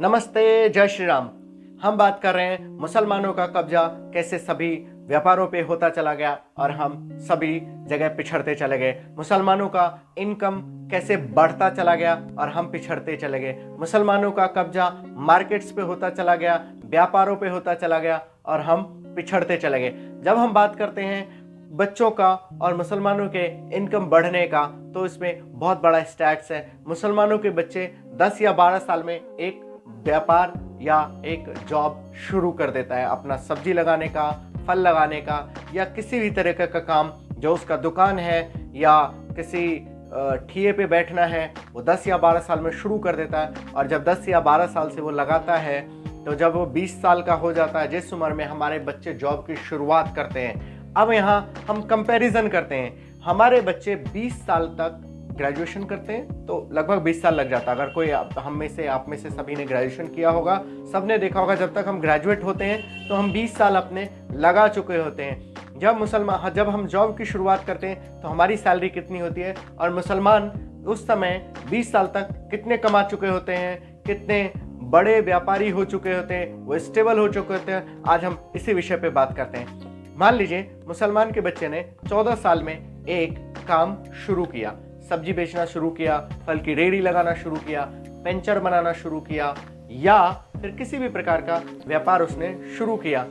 नमस्ते, जय श्री राम। हम बात कर रहे हैं मुसलमानों का कब्जा कैसे सभी व्यापारों पे होता चला गया और हम सभी जगह पिछड़ते चले गए। मुसलमानों का इनकम कैसे बढ़ता चला गया और हम पिछड़ते चले गए। मुसलमानों का कब्जा मार्केट्स पे होता चला गया, व्यापारों पे होता चला गया और हम पिछड़ते चले गए। जब हम बात करते हैं बच्चों का और मुसलमानों के इनकम बढ़ने का, तो इसमें बहुत बड़ा स्टैट्स है। मुसलमानों के बच्चे 10 या 12 साल में एक व्यापार या एक जॉब शुरू कर देता है, अपना सब्जी लगाने का, फल लगाने का या किसी भी तरह का काम जो उसका दुकान है या किसी ठिए पे बैठना है, वो 10 या 12 साल में शुरू कर देता है। और जब 10 या 12 साल से वो लगाता है, तो जब वो 20 साल का हो जाता है, जिस उम्र में हमारे बच्चे जॉब की शुरुआत करते हैं। अब यहाँ हम कंपैरिजन करते हैं, हमारे बच्चे 20 साल तक ग्रेजुएशन करते हैं तो लगभग 20 साल लग जाता है। अगर कोई हम में से, आप में से सभी ने ग्रेजुएशन किया होगा, सबने देखा होगा जब तक हम ग्रेजुएट होते हैं तो हम 20 साल अपने लगा चुके होते हैं। जब हम जॉब की शुरुआत करते हैं तो हमारी सैलरी कितनी होती है, और मुसलमान उस समय 20 साल तक कितने कमा चुके होते हैं, कितने बड़े व्यापारी हो चुके होते हैं, वो स्टेबल हो चुके होते हैं। आज हम इसी विषय पे बात करते हैं। मान लीजिए मुसलमान के बच्चे ने 14 साल में एक काम शुरू किया, सब्जी बेचना शुरू किया, फल की रेहड़ी लगाना शुरू किया, पेंचर बनाना शुरू किया या फिर किसी भी प्रकार का व्यापार उसने शुरू किया।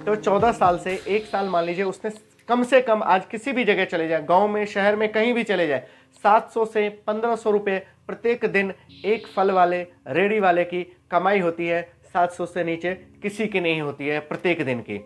तो 14 साल से एक साल मान लीजिए उसने कम से कम, आज किसी भी जगह चले जाए, गांव में, शहर में, कहीं भी चले जाए, 700 से 1500 रुपये प्रत्येक दिन एक फल वाले, रेहड़ी वाले की कमाई होती है। 700 से नीचे किसी की नहीं होती है प्रत्येक दिन की।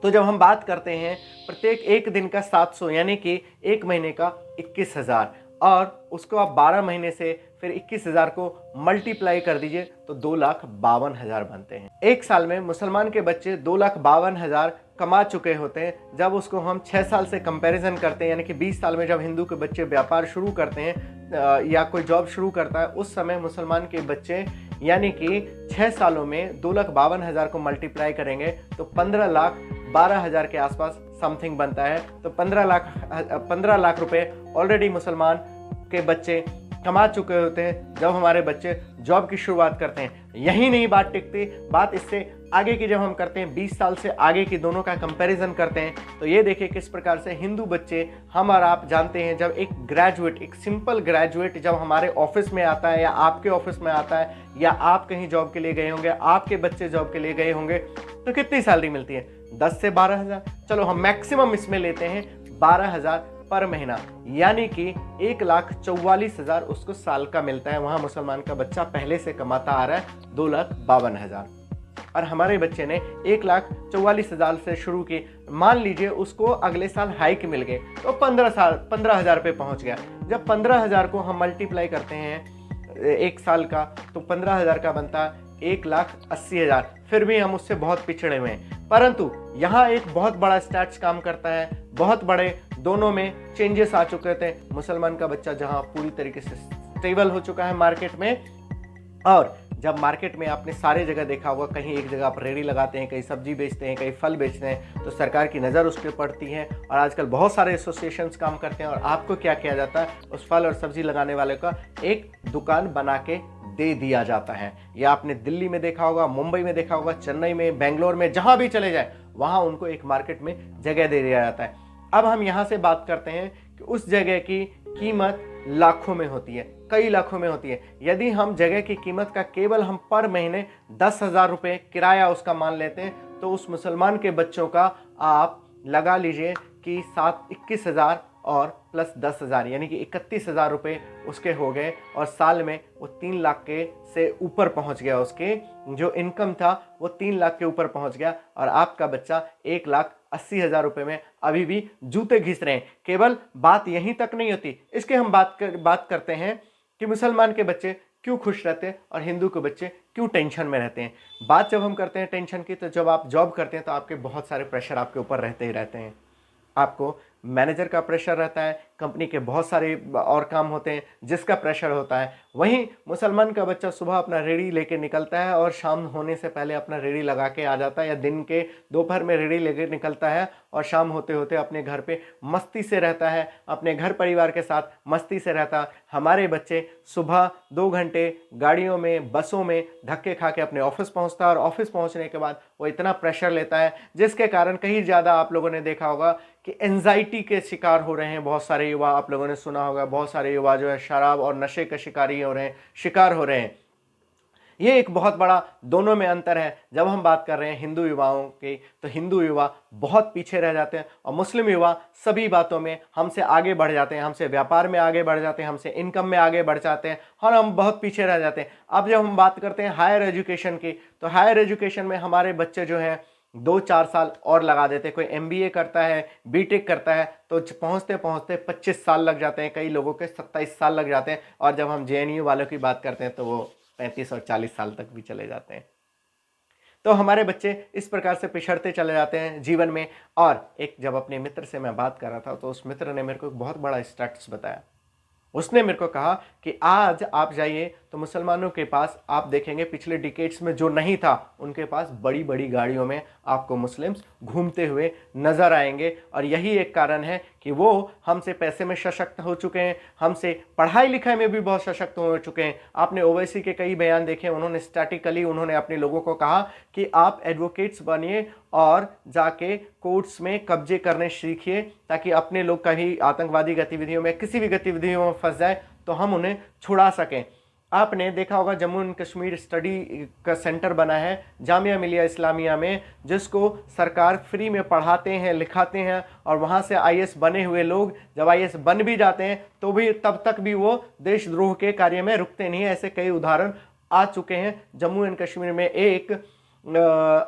तो जब हम बात करते हैं प्रत्येक एक दिन का 700, यानी कि एक महीने का 21,000, और उसको आप 12 महीने से फिर 21,000 को मल्टीप्लाई कर दीजिए तो 2,52,000 बनते हैं। एक साल में मुसलमान के बच्चे 2,52,000 कमा चुके होते हैं। जब उसको हम 6 साल से कंपैरिजन करते हैं, यानी कि 20 साल में जब हिंदू के बच्चे व्यापार शुरू करते हैं या कोई जॉब शुरू करता है, उस समय मुसलमान के बच्चे, यानी कि 6 सालों में 2,52,000 को मल्टीप्लाई करेंगे तो 15,12,000 के आसपास समथिंग बनता है। तो 15 लाख रुपए ऑलरेडी मुसलमान के बच्चे कमा चुके होते हैं जब हमारे बच्चे जॉब की शुरुआत करते हैं। यही नहीं बात टिकती, बात इससे आगे की जब हम करते हैं, 20 साल से आगे की दोनों का कंपैरिजन करते हैं, तो ये देखिए किस प्रकार से हिंदू बच्चे, हम और आप जानते हैं, जब एक ग्रेजुएट, एक सिंपल ग्रेजुएट जब हमारे ऑफिस में आता है या आपके ऑफिस में आता है या आप कहीं जॉब के लिए गए होंगे, आपके बच्चे जॉब के लिए गए होंगे, तो कितनी सैलरी मिलती है? 10 से 12,000। चलो हम मैक्सिमम इसमें लेते हैं 12,000 पर महीना, यानी कि 1,44,000 उसको साल का मिलता है। वहां मुसलमान का बच्चा पहले से कमाता आ रहा है 2,52,000, और हमारे बच्चे ने 1,44,000 से शुरू की। मान लीजिए उसको अगले साल हाइक मिल गए तो 15,000 पे पहुंच गया। जब 15,000 को हम मल्टीप्लाई करते हैं एक साल का, तो 15,000 का बनता है 1,80,000। फिर भी हम उससे बहुत पिछड़े हुए हैं। परंतु यहाँ एक बहुत बड़ा स्टैट्स काम करता है, बहुत बड़े दोनों में चेंजेस आ चुके थे। मुसलमान का बच्चा जहाँ पूरी तरीके से स्टेबल हो चुका है मार्केट में, और जब मार्केट में आपने सारे जगह देखा होगा, कहीं एक जगह आप रेहड़ी लगाते हैं, कहीं सब्जी बेचते हैं, कहीं फल बेचते हैं, तो सरकार की नज़र उस पर पड़ती है। और आजकल बहुत सारे एसोसिएशंस काम करते हैं, और आपको क्या किया जाता है, उस फल और सब्जी लगाने वाले का एक दुकान बना के दे दिया जाता है। या आपने दिल्ली में देखा होगा, मुंबई में देखा होगा, चेन्नई में, बेंगलोर में, जहाँ भी चले जाए, वहाँ उनको एक मार्केट में जगह दे दिया जाता है। अब हम यहाँ से बात करते हैं कि उस जगह की कीमत लाखों में होती है, कई लाखों में होती है। यदि हम जगह की कीमत का केवल हम पर महीने 10,000 रुपये किराया उसका मान लेते हैं, तो उस मुसलमान के बच्चों का आप लगा लीजिए कि 21,000 और प्लस 10,000, यानी कि 31,000 रुपये उसके हो गए, और साल में वो 3 लाख के से ऊपर पहुंच गया। उसके जो इनकम था वो 3 लाख के ऊपर पहुंच गया, और आपका बच्चा 1,80,000 रुपये में अभी भी जूते घिस रहे हैं। केवल बात यहीं तक नहीं होती, इसके हम बात करते हैं कि मुसलमान के बच्चे क्यों खुश रहते हैं और हिंदू के बच्चे क्यों टेंशन में रहते हैं। बात जब हम करते हैं टेंशन की, तो जब आप जॉब करते हैं तो आपके बहुत सारे प्रेशर आपके ऊपर रहते ही रहते हैं। आपको मैनेजर का प्रेशर रहता है, कंपनी के बहुत सारे और काम होते हैं जिसका प्रेशर होता है। वहीं मुसलमान का बच्चा सुबह अपना रेडी लेके निकलता है और शाम होने से पहले अपना रेडी लगा के आ जाता है, या दिन के दोपहर में रेडी लेके निकलता है और शाम होते होते अपने घर पे मस्ती से रहता है, अपने घर परिवार के साथ मस्ती से रहता है। हमारे बच्चे सुबह 2 घंटे गाड़ियों में, बसों में धक्के खा के अपने ऑफिस पहुंचता है, और ऑफिस पहुंचने के बाद वो इतना प्रेशर लेता है जिसके कारण कहीं ज़्यादा आप लोगों ने देखा होगा कि एंजाइटी के शिकार हो रहे हैं बहुत सारे युवा। आप लोगों ने सुना होगा बहुत सारे युवा जो है शराब और नशे के शिकार हो रहे हैं। ये एक बहुत बड़ा दोनों में अंतर है। जब हम बात कर रहे हैं हिंदू युवाओं की, तो हिंदू युवा बहुत पीछे रह जाते हैं, और मुस्लिम युवा सभी बातों में हमसे आगे बढ़ जाते हैं, हमसे व्यापार में आगे बढ़ जाते हैं, हमसे इनकम में आगे बढ़ जाते हैं, और हम बहुत पीछे रह जाते हैं। अब जब हम बात करते हैं हायर एजुकेशन की, तो हायर एजुकेशन में हमारे बच्चे जो हैं 2-4 साल और लगा देते हैं। कोई MBA करता है, बीटेक करता है, तो पहुंचते पहुंचते 25 साल लग जाते हैं, कई लोगों के 27 साल लग जाते हैं, और जब हम JNU वालों की बात करते हैं तो वो 35 और 40 साल तक भी चले जाते हैं। तो हमारे बच्चे इस प्रकार से पिछड़ते चले जाते हैं जीवन में। और एक जब अपने मित्र से मैं बात कर रहा था, तो उस मित्र ने मेरे को एक बहुत बड़ा स्टैटिस्टिक्स बताया। उसने मेरे को कहा कि आज आप जाइए तो मुसलमानों के पास आप देखेंगे पिछले डिकेड्स में जो नहीं था, उनके पास बड़ी बड़ी गाड़ियों में आपको मुस्लिम्स घूमते हुए नजर आएंगे। और यही एक कारण है कि वो हमसे पैसे में सशक्त हो चुके हैं, हमसे पढ़ाई लिखाई में भी बहुत सशक्त हो चुके हैं। आपने ओवैसी के कई बयान देखे, उन्होंने स्टैटिकली उन्होंने अपने लोगों को कहा कि आप एडवोकेट्स बनिए और जाके कोर्ट्स में कब्जे करने सीखिए, ताकि अपने लोग कहीं आतंकवादी गतिविधियों में, किसी भी गतिविधियों में फंस जाए तो हम उन्हें छुड़ा सकें। आपने देखा होगा जम्मू एंड कश्मीर स्टडी का सेंटर बना है जामिया मिलिया इस्लामिया में, जिसको सरकार फ्री में पढ़ाते हैं, लिखाते हैं, और वहाँ से IAS बने हुए लोग जब IAS बन भी जाते हैं तो भी तब तक भी वो देशद्रोह के कार्य में रुकते नहीं हैं। ऐसे कई उदाहरण आ चुके हैं। जम्मू एंड कश्मीर में एक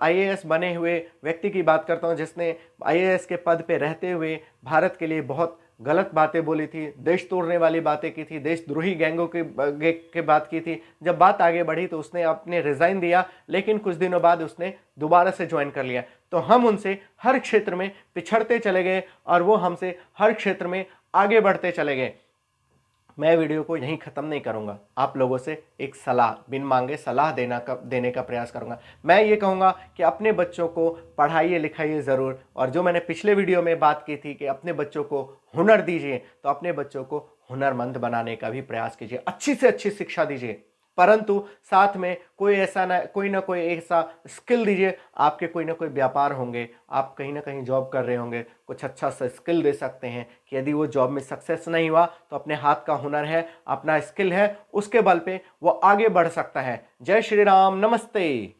IAS बने हुए व्यक्ति की बात करता हूँ, जिसने IAS के पद पे रहते हुए भारत के लिए बहुत गलत बातें बोली थी, देश तोड़ने वाली बातें की थी, देशद्रोही गैंगों की बात की थी। जब बात आगे बढ़ी तो उसने अपने रिजाइन दिया, लेकिन कुछ दिनों बाद उसने दोबारा से ज्वाइन कर लिया। तो हम उनसे हर क्षेत्र में पिछड़ते चले गए और वो हमसे हर क्षेत्र में आगे बढ़ते चले गए। मैं वीडियो को यहीं ख़त्म नहीं करूंगा, आप लोगों से एक सलाह, बिन मांगे सलाह देने का प्रयास करूंगा। मैं ये कहूँगा कि अपने बच्चों को पढ़ाइए लिखाइए ज़रूर, और जो मैंने पिछले वीडियो में बात की थी कि अपने बच्चों को हुनर दीजिए, तो अपने बच्चों को हुनरमंद बनाने का भी प्रयास कीजिए, अच्छी से अच्छी शिक्षा दीजिए, परंतु साथ में कोई ना कोई ऐसा स्किल दीजिए। आपके कोई ना कोई व्यापार होंगे, आप कहीं ना कहीं जॉब कर रहे होंगे, कुछ अच्छा सा स्किल दे सकते हैं कि यदि वो जॉब में सक्सेस नहीं हुआ तो अपने हाथ का हुनर है, अपना स्किल है, उसके बल पे वो आगे बढ़ सकता है। जय श्री राम, नमस्ते।